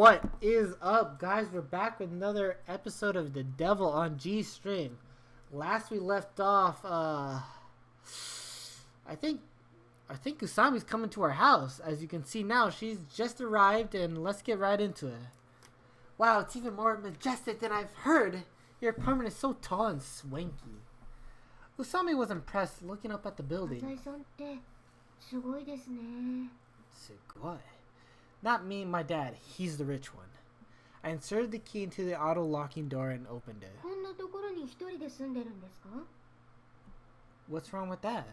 What is up, guys? We're back with another episode of The Devil on G-string. Last we left off, I think Usami's coming to our house. As you can see now, she's just arrived, and let's get right into it. Wow, it's even more majestic than I've heard. Your apartment is so tall and swanky. Usami was impressed looking up at the building. Sugoi. Not me, my dad. He's the rich one. I inserted the key into the auto-locking door and opened it. What's wrong with that?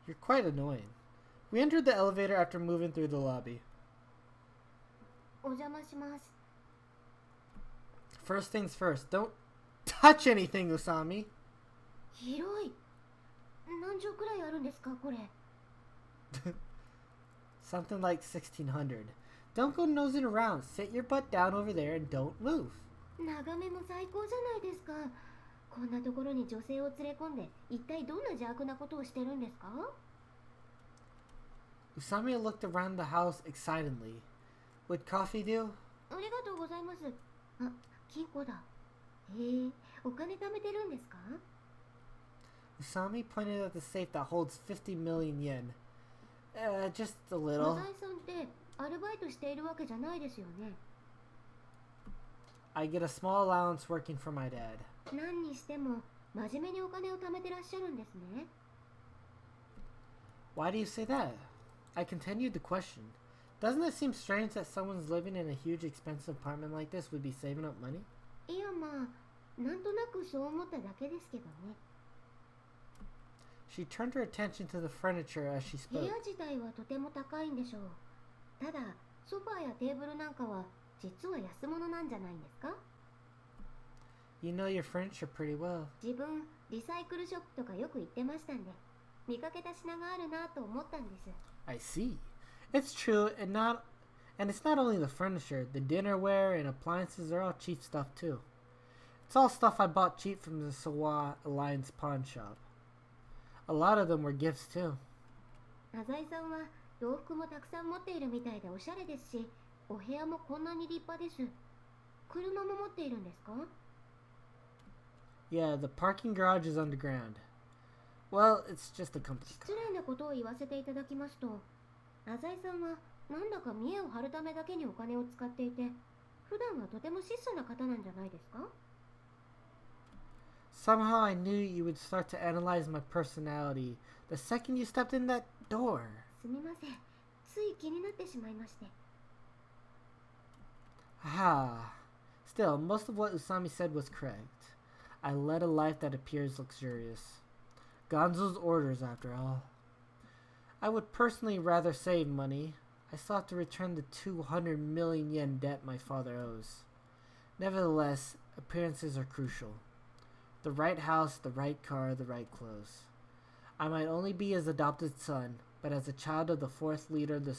You're quite annoying. We entered the elevator after moving through the lobby. First things first, don't touch anything, Usami. Something like 1600. Don't go nosing around. Sit your butt down over there and don't move. Usami looked around the house excitedly. Would coffee do? Usami pointed at the safe that holds 50 million yen. Just a little. I get a small allowance working for my dad. Why do you say that? I continued the question. Doesn't it seem strange that someone's living in a huge expensive apartment like this would be saving up money? She turned her attention to the furniture as she spoke. You know your furniture pretty well. I see. It's true, and it's not only the furniture. The dinnerware and appliances are all cheap stuff too. It's all stuff I bought cheap from the Sawa Alliance pawn shop. A lot of them were gifts too. Yeah, the parking garage is underground. Well, it's just a company car. Somehow I knew you would start to analyze my personality the second you stepped in that door. Ah. Still, most of what Usami said was correct. I led a life that appears luxurious. Gonzo's orders, after all. I would personally rather save money. I still have to return the 200 million yen debt my father owes. Nevertheless, appearances are crucial. The right house, the right car, the right clothes. I might only be his adopted son, but as a child of the fourth leader of the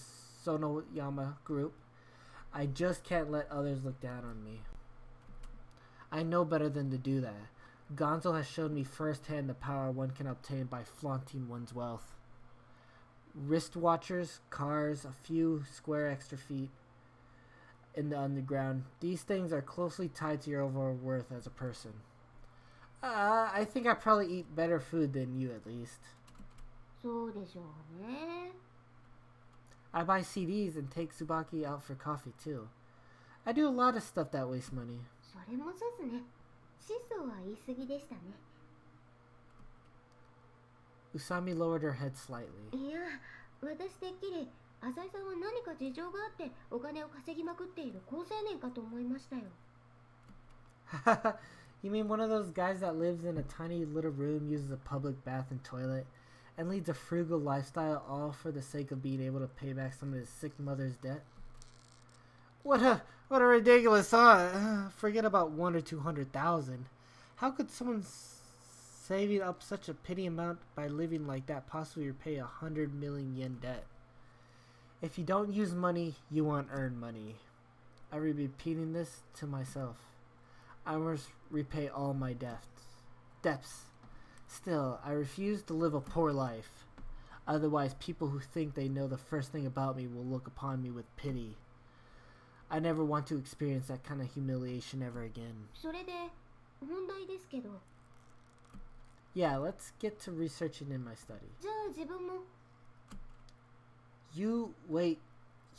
Sonoyama group, I just can't let others look down on me. I know better than to do that. Gonzo has shown me firsthand the power one can obtain by flaunting one's wealth. Wrist watchers, cars, a few square extra feet in the underground. These things are closely tied to your overall worth as a person. I think I probably eat better food than you, at least. I buy CDs and take Tsubaki out for coffee too. I do a lot of stuff that wastes money. Usami lowered her head slightly. You mean one of those guys that lives in a tiny little room, uses a public bath and toilet, and leads a frugal lifestyle all for the sake of being able to pay back some of his sick mother's debt? What a ridiculous thought. Forget about 1 or 200,000. How could someone saving up such a petty amount by living like that possibly repay 100 million yen debt? If you don't use money, you won't earn money. I will be repeating this to myself. I must repay all my debts. Still, I refuse to live a poor life. Otherwise, people who think they know the first thing about me will look upon me with pity. I never want to experience that kind of humiliation ever again. それで本題ですけど。 Yeah, let's get to researching in my study. じゃあ自分も。 You wait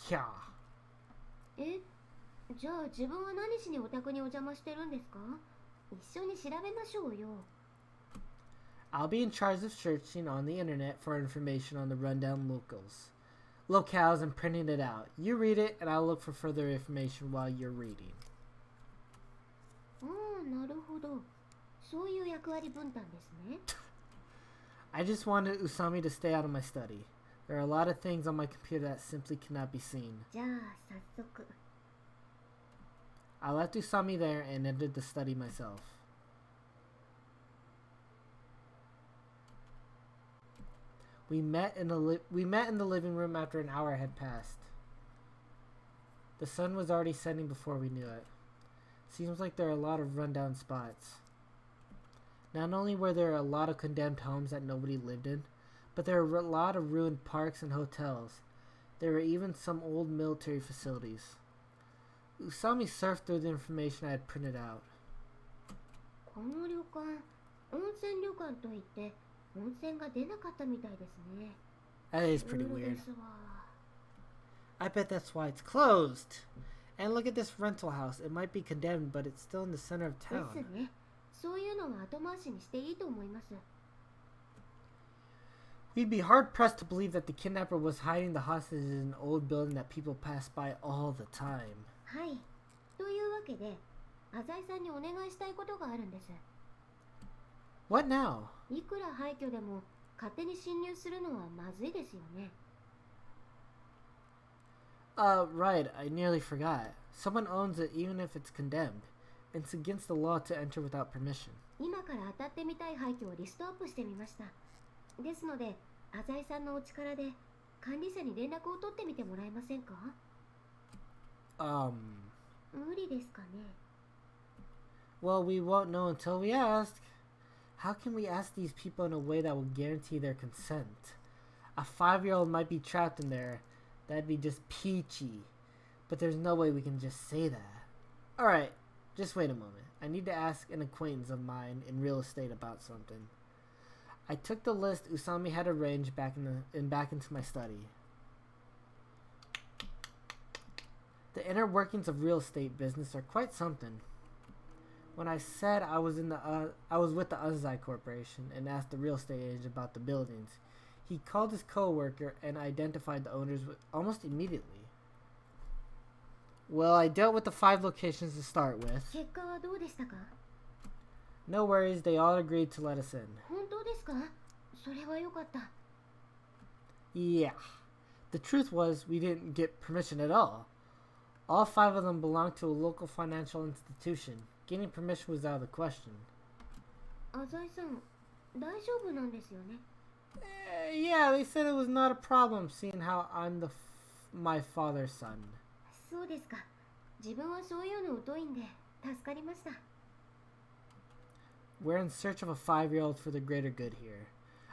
here. え、じゃあ自分は何しにお宅にお邪魔してるんですか？一緒に調べましょうよ。 I'll be in charge of searching on the internet for information on the rundown locales and printing it out. You read it and I'll look for further information while you're reading. ああ、なるほど。そういう役割分担ですね。 I just wanted Usami to stay out of my study. There are a lot of things on my computer that simply cannot be seen. じゃあ早速。 I left Usami there and entered the study myself. We met in the living room after an hour had passed. The sun was already setting before we knew it. Seems like there are a lot of rundown spots. Not only were there a lot of condemned homes that nobody lived in, but there were a lot of ruined parks and hotels. There were even some old military facilities. Usami surfed through the information I had printed out. この旅館、温泉旅館といって温泉が出なかったみたいですね。 That is pretty weird. ですわ。 I bet that's why it's closed. And look at this rental house. It might be condemned, but it's still in the center of です town. ね。そういうのは後回しにしていいと思います。 We'd be hard-pressed to believe that the kidnapper was hiding the hostages in an old building that people pass by all the time. はい。というわけで、浅井さんにお願いしたいことがあるんです。 What now? いくら廃墟でも勝手に侵入するのはまずいですよね。 Right, I nearly forgot. Someone owns it even if it's condemned. It's against the law to enter without permission. 今から当たってみたい廃墟をリストアップしてみました。ですので、浅井さんのお力で管理者に連絡を取ってみてもらえませんか？ 無理ですかね。 Well, we won't know until we ask. How can we ask these people in a way that will guarantee their consent? A 5-year-old might be trapped in there. That'd be just peachy. But there's no way we can just say that. Alright, just wait a moment. I need to ask an acquaintance of mine in real estate about something. I took the list Usami had arranged back into my study. The inner workings of real estate business are quite something. When I said I was with the Azai Corporation and asked the real estate agent about the buildings, he called his co-worker and identified the owners almost immediately. Well, I dealt with the 5 locations to start with. 結果はどうでしたか？ No worries, they all agreed to let us in. 本当ですか？それはよかった。 Yeah. The truth was, we didn't get permission at all. All 5 of them belonged to a local financial institution. Getting permission was out of the question. 浅井さん、大丈夫なんですよね？ Yeah, they said it was not a problem, seeing how I'm my father's son. そうですか。自分はそういうの疎いんで助かりました。 We're in search of a 5-year-old for the greater good here.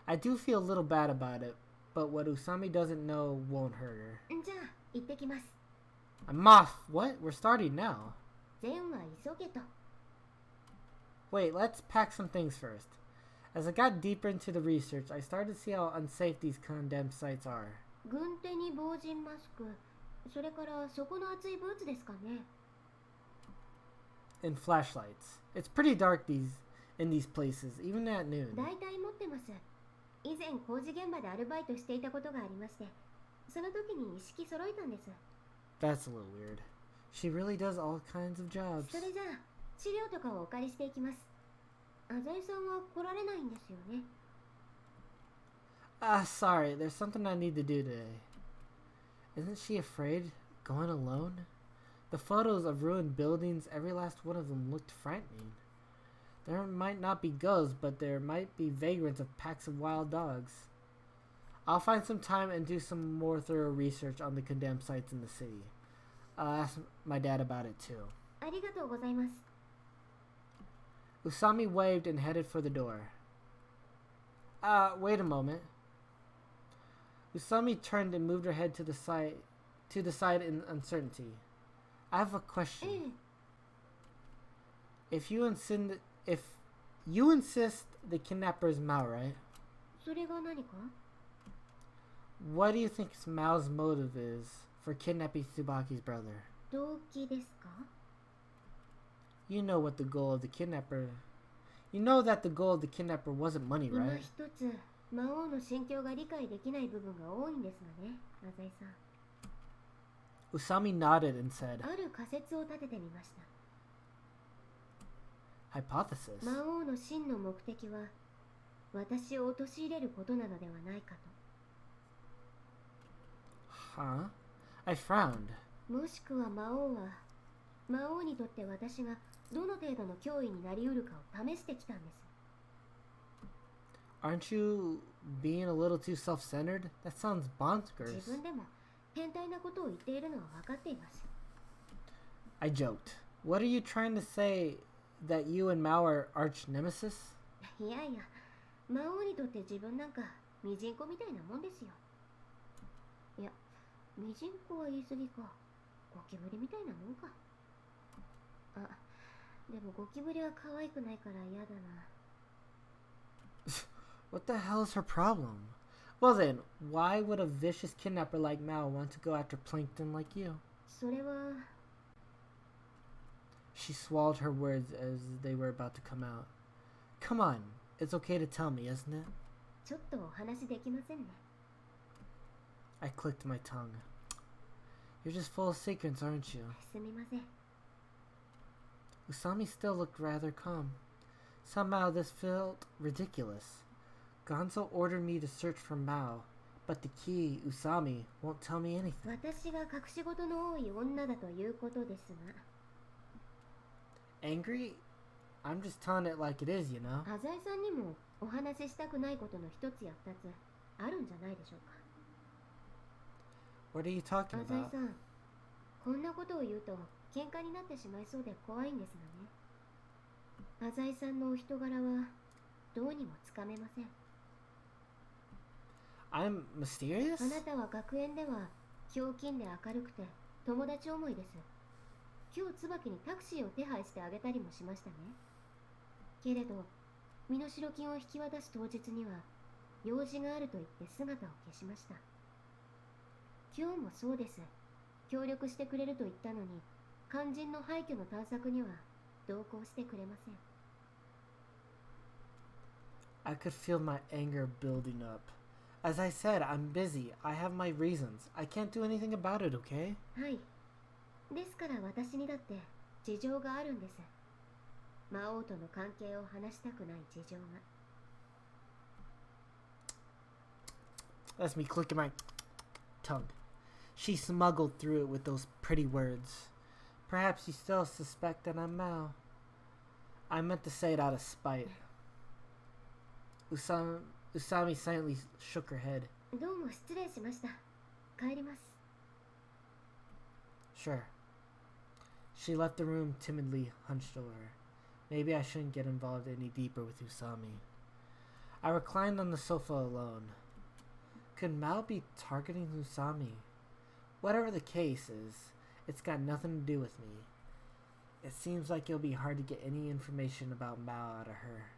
I do feel a little bad about it, but what Usami doesn't know won't hurt her. じゃあ、行ってきます。 I'm off! What? We're starting now. 善は急げと。 Wait, let's pack some things first. As I got deeper into the research, I started to see how unsafe these condemned sites are. 軍手に防塵マスク、それから底の厚いブーツですかね。 And flashlights. It's pretty dark in these places, even at noon. 大体持ってます。以前工事現場でアルバイトしていたことがありまして、その時に一式揃えたんです。 That's a little weird. She really does all kinds of jobs. それじゃあ、資料とかをお借りしていきます。浅井さんは来られないんですよね。 Sorry, there's something I need to do today. Isn't she afraid? Going alone? The photos of ruined buildings, every last one of them looked frightening. There might not be ghosts, but there might be vagrants of packs of wild dogs. I'll find some time and do some more thorough research on the condemned sites in the city. I'll ask my dad about it too. ありがとうございます。 Usami waved and headed for the door. Wait a moment. Usami turned and moved her head to the side in uncertainty. I have a question. ええ、 If you insist the kidnapper is Mao, right? それが何か？ What do you think Mao's motive is for kidnapping Tsubaki's brother? 動機ですか？ You know what the goal of the kidnapper. You know that the goal of the kidnapper wasn't money, 今 right? 一つ魔王の心境が理解できない部分が多いんですがね、浅井さん。 Usami nodded and said, ある仮説を立ててみました。 Hypothesis? 魔王の真の目的は私を陥れることなのではないか Huh? I frowned. と。もしくは魔王にとって私がどの程度の脅威になりうるかを試してきたんです。 Aren't you being a little too self-centered? That sounds 自 bonkers. 分でも変態なことを言っているのは分かっています。 I joked. What are you trying to say? That you and Mao are arch nemesis? いやいや、魔王にとって自分なんかミジンコみたいなもんですよ。いや、ミジンコは言い過ぎか。ゴキブリみたいなもんか。あ、でもゴキブリは可愛くないから嫌だな。 What the hell is her problem? Well then, why would a vicious kidnapper like Mao want to go after plankton like you? それは She swallowed her words as they were about to come out. Come on, it's okay to tell me, isn't it? ちょっとお話できませんね。 I clicked my tongue. You're just full of secrets, aren't you? すみません。 Usami still looked rather calm. Somehow this felt ridiculous. Gonzo ordered me to search for Mao, but the key, Usami, won't tell me anything. 私が隠し事の多い女だということですが、 Angry? I'm just telling it like it is, you know? 浅井さんにもお話ししたくないことの一つや二つあるんじゃないでしょうか。 What are you talking 浅井 about? さん、こんなことを言うと喧嘩になってしまいそうで怖いんですがね。浅井さんのお人柄はどうにもつかめません。 I'm mysterious? あなたは学園ではひょうきんで明るくて友達思いです。今日椿にタクシーを手配してあげたりもしましたね。けれど身代金を引き渡す当日には用事があると言って姿を消しました。今日もそうです。協力してくれると言ったのに肝心の廃墟の探索には同行してくれません。 I could feel my anger building up. As I said, I'm busy. I have my reasons. I can't do anything about it, okay? はい。ですから私にだって事情があるんです。魔王との関係を話したくない事情が。 That's me clicking my tongue. She smuggled through it with those pretty words. Perhaps you still suspect that I'm Mao. I meant to say it out of spite. Usami silently shook her head. どうも失礼しました。帰ります。 Sure. She left the room timidly, hunched over. Maybe I shouldn't get involved any deeper with Usami. I reclined on the sofa alone. Could Mao be targeting Usami? Whatever the case is, it's got nothing to do with me. It seems like it'll be hard to get any information about Mao out of her.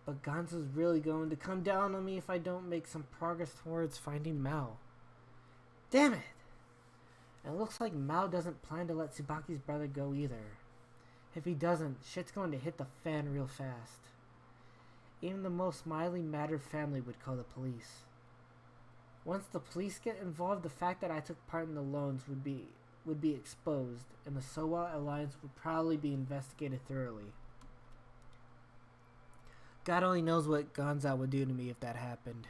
But Gonzo's really going to come down on me if I don't make some progress towards finding Mao. Damn it! And it looks like Mao doesn't plan to let Tsubaki's brother go either. If he doesn't, shit's going to hit the fan real fast. Even the most mildly mattered family would call the police. Once the police get involved, the fact that I took part in the loans would be exposed, and the Sowa alliance would probably be investigated thoroughly. God only knows what Gonza would do to me if that happened.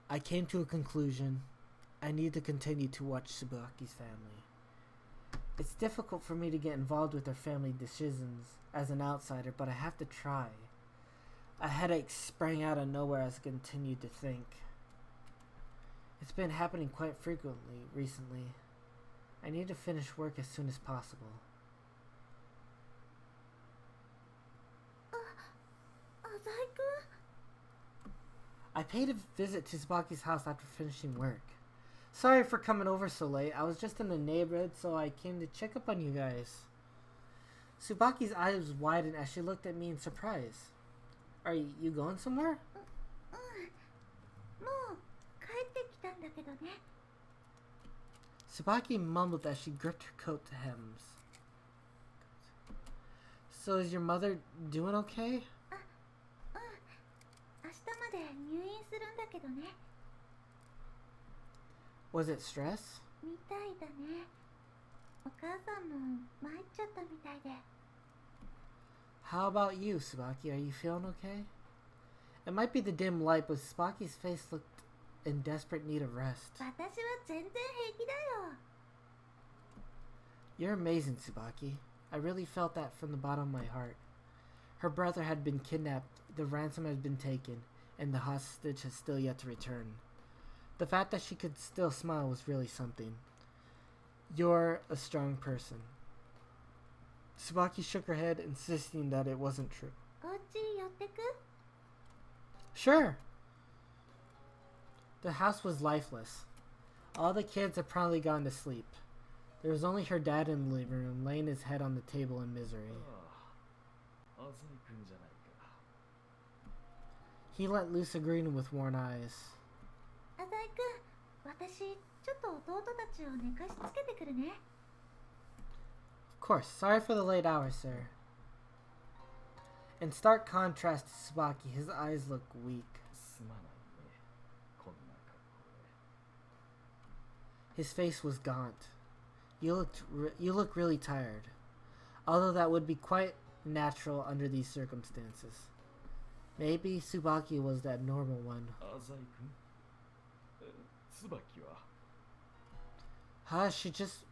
I came to a conclusion. I need to continue to watch Tsubaki's family. It's difficult for me to get involved with their family decisions as an outsider, but I have to try. A headache sprang out of nowhere as I continued to think. It's been happening quite frequently recently. I need to finish work as soon as possible. 浅井くん。I paid a visit to Tsubaki's house after finishing work. Sorry for coming over so late. I was just in the neighborhood, so I came to check up on you guys. Tsubaki's eyes widened as she looked at me in surprise. Are you going somewhere? もう帰ってきたんだけどね。 Tsubaki mumbled as she gripped her coat to hems. So is your mother doing okay? 明日まで入院するんだけどね。 Was it stress? みたいだね。お母さんも参っちゃったみたいで。 How about you, Tsubaki? Are you feeling okay? It might be the dim light, but Tsubaki's face looked in desperate need of rest. 私は全然平気だよ。 You're amazing, Tsubaki. I really felt that from the bottom of my heart. Her brother had been kidnapped, the ransom has been taken, and the hostage has still yet to return. The fact that she could still smile was really something. You're a strong person. Tsubaki shook her head, insisting that it wasn't true. お家寄ってく？ Sure. The house was lifeless. All the kids had probably gone to sleep. There was only her dad in the living room, laying his head on the table in misery. He let loose a grin with worn eyes. 浅井くん、私ちょっと弟たちを寝かしつけてくるね。 Of course, sorry for the late hour, sir. In stark contrast to Tsubaki, his eyes look weak. His face was gaunt. You look really tired. Although that would be quite natural under these circumstances. Maybe Tsubaki was the abnormal one. Huh? She just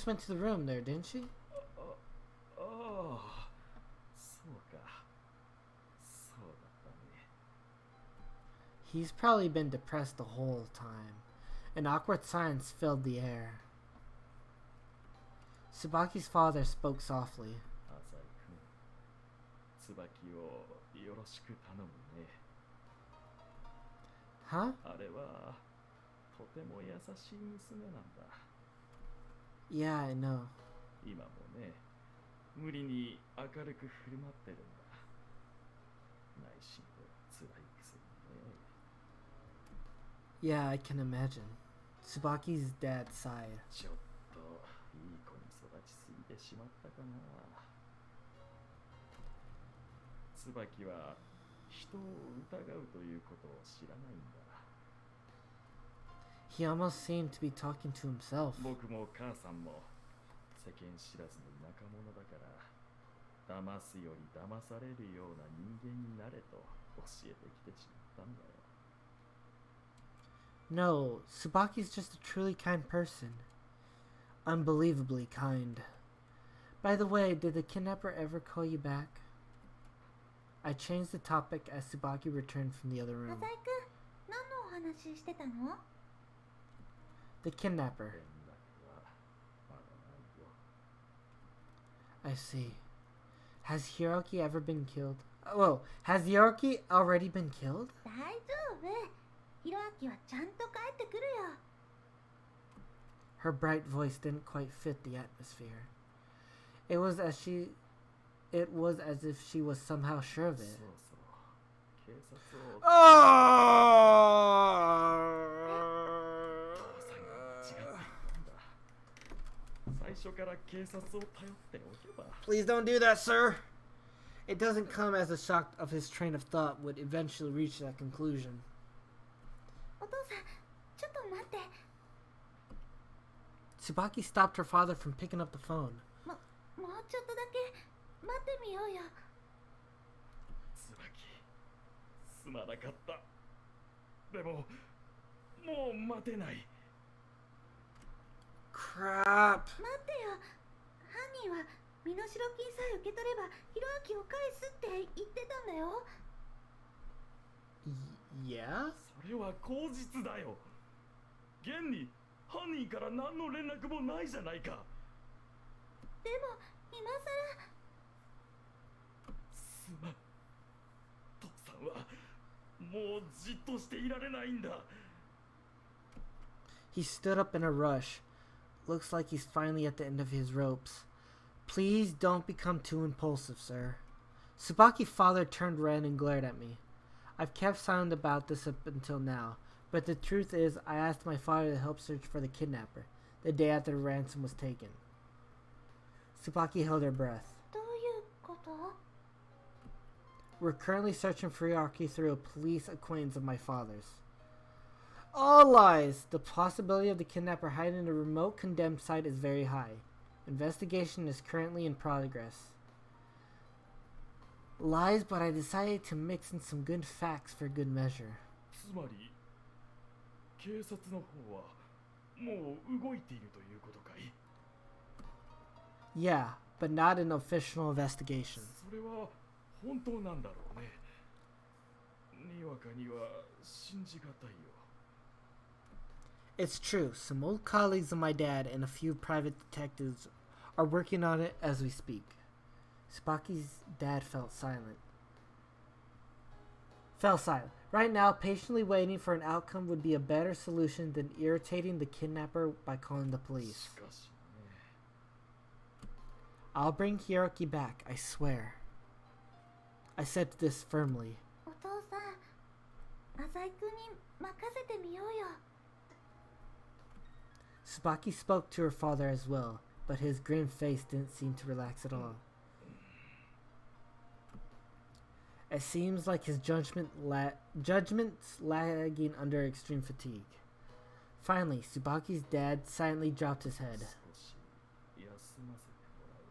went to the room there, didn't she? He's probably been depressed the whole time. An awkward silence filled the air. Tsubaki's father spoke softly. Huh? Yeah, I know. Yeah, I can imagine. Tsubaki's dad sighed. He almost seemed to be talking to himself. No, Tsubaki's just a truly kind person. Unbelievably kind. By the way, did the kidnapper ever call you back? I changed the topic as Tsubaki returned from the other room. 浅井くん、何のお話してたの？ The kidnapper. I see. Has Hiroaki ever been killed? Whoa, has Hiroaki already been killed? 大丈夫。ヒロアキはちゃんと帰ってくるよ。 Her bright voice didn't quite fit the atmosphere. It was as if she was somehow sure of it. Please don't do that, sir. It doesn't come as a shock of his train of thought would eventually reach that conclusion. お父さん、ちょっと待って。 Tsubaki stopped her father from picking up the phone. もうちょっとだけ待ってみようよ。 すまなかった。でも、もう待てない。 Crap. 待ってよ。犯人は身代金さえ受け取ればヒロアキを返すって言ってたんだよ。 Yeah? それは口実だよ。現に犯人から何の連絡もないじゃないか。でも今さら。すまん。父さんはもうじっとしていられないんだ。 He stood up in a rush. Looks like he's finally at the end of his ropes. Please don't become too impulsive, sir. Tsubaki's father turned red and glared at me. I've kept silent about this up until now, but the truth is I asked my father to help search for the kidnapper the day after the ransom was taken. Tsubaki held her breath. どういうこと？ We're currently searching for Hiroaki through a police acquaintance of my father's. All lies! The possibility of the kidnapper hiding in a remote condemned site is very high. Investigation is currently in progress. Lies, but I decided to mix in some good facts for good measure. つまり警察の方はもう動いているということかい？ Yeah, but not an official investigation. それは本当なんだろうね。にわかには信じがたいよ。 It's true, some old colleagues of my dad and a few private detectives are working on it as we speak. Tsubaki's dad fell silent. Right now, patiently waiting for an outcome would be a better solution than irritating the kidnapper by calling the police. しかしね。 I'll bring Hiroaki back, I swear. I said this firmly. お父さん、浅井君に任せてみようよ。 Tsubaki spoke to her father as well, but his grim face didn't seem to relax at all. It seems like his judgment's lagging under extreme fatigue. Finally, Tsubaki's dad silently dropped his head. 少し休ませてもらう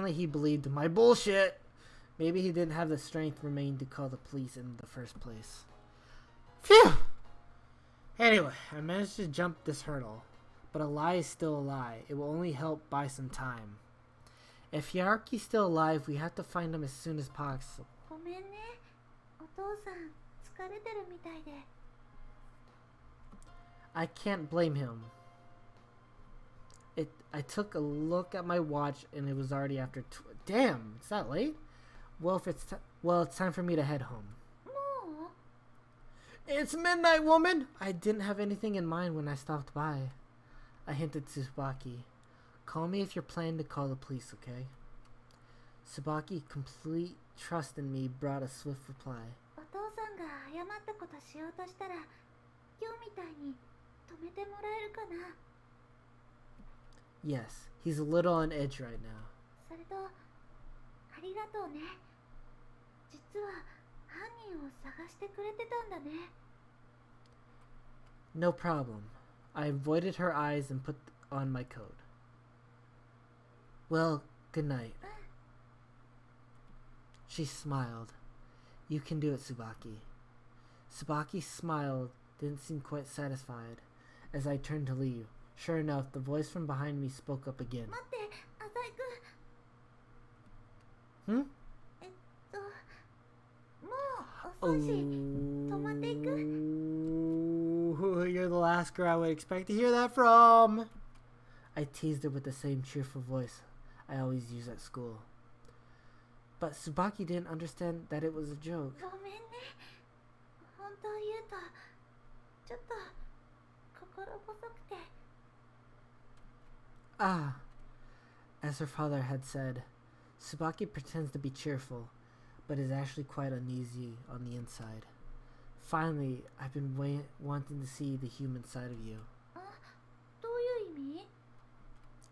よ。 Apparently he believed my bullshit. Maybe he didn't have the strength remaining to call the police in the first place. Phew! Anyway, I managed to jump this hurdle. But a lie is still a lie. It will only help buy some time. If Hiroaki's still alive, we have to find him as soon as possible. ごめんね。お父さん、疲れてるみたいで。 I can't blame him. I took a look at my watch and it was already after. Damn, it's that late. Well, it's time for me to head home. もう？ It's midnight, woman. I didn't have anything in mind when I stopped by. I hinted to Tsubaki. Call me if you're planning to call the police, okay? Tsubaki, complete trust in me, brought a swift reply. お父さんが謝ったことしようとしたら、今日みたいに止めてもらえるかな。 Yes, he's a little on edge right now. それと、ありがとうね。実は犯人を探してくれてたんだね。 No problem. I avoided her eyes and put on my coat. Well, good night. She smiled. You can do it, Tsubaki. Tsubaki smiled, didn't seem quite satisfied. As I turned to leave, sure enough, the voice from behind me spoke up again. 待って、浅井君。 Hmm? もう遅いし、止まっていく。 Oh, you're the last girl I would expect to hear that from. I teased her with the same cheerful voice I always use at school. But Tsubaki didn't understand that it was a joke. ごめんね。本当言うと、ちょっと心細くて。 Ah, as her father had said, Tsubaki pretends to be cheerful, but is actually quite uneasy on the inside. Finally, I've been wanting to see the human side of you. あ、どういう意味？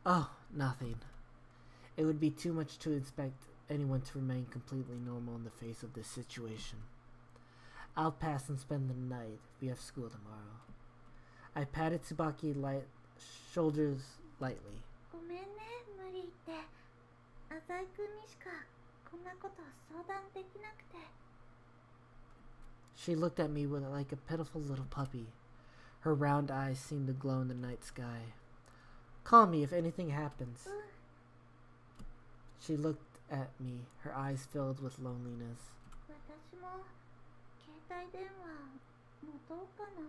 Oh, nothing. It would be too much to expect anyone to remain completely normal in the face of this situation. I'll pass and spend the night. We have school tomorrow. I patted Tsubaki's shoulders lightly. ごめんね、無理言って。浅井君にしかこんなこと相談できなくて。 She looked at me like a pitiful little puppy. Her round eyes seemed to glow in the night sky. Call me if anything happens. She looked at me, her eyes filled with loneliness. 私も携帯電話持とうかな。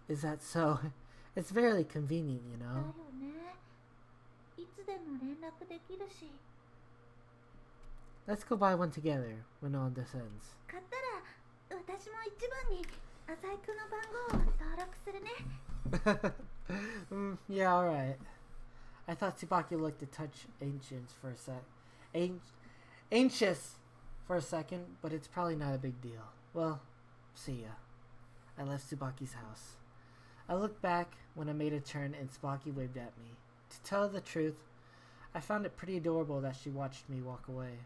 Is that so? It's very convenient, you だ know. よね。いつでも連絡できるし。Let's go buy one together when all this ends. 買ったら私も一番に浅井くんの番号を登録するね。Yeah, alright. I thought Tsubaki looked a touch anxious for a second, but it's probably not a big deal. Well, see ya. I left Tsubaki's house. I looked back when I made a turn and Tsubaki waved at me. To tell the truth, I found it pretty adorable that she watched me walk away.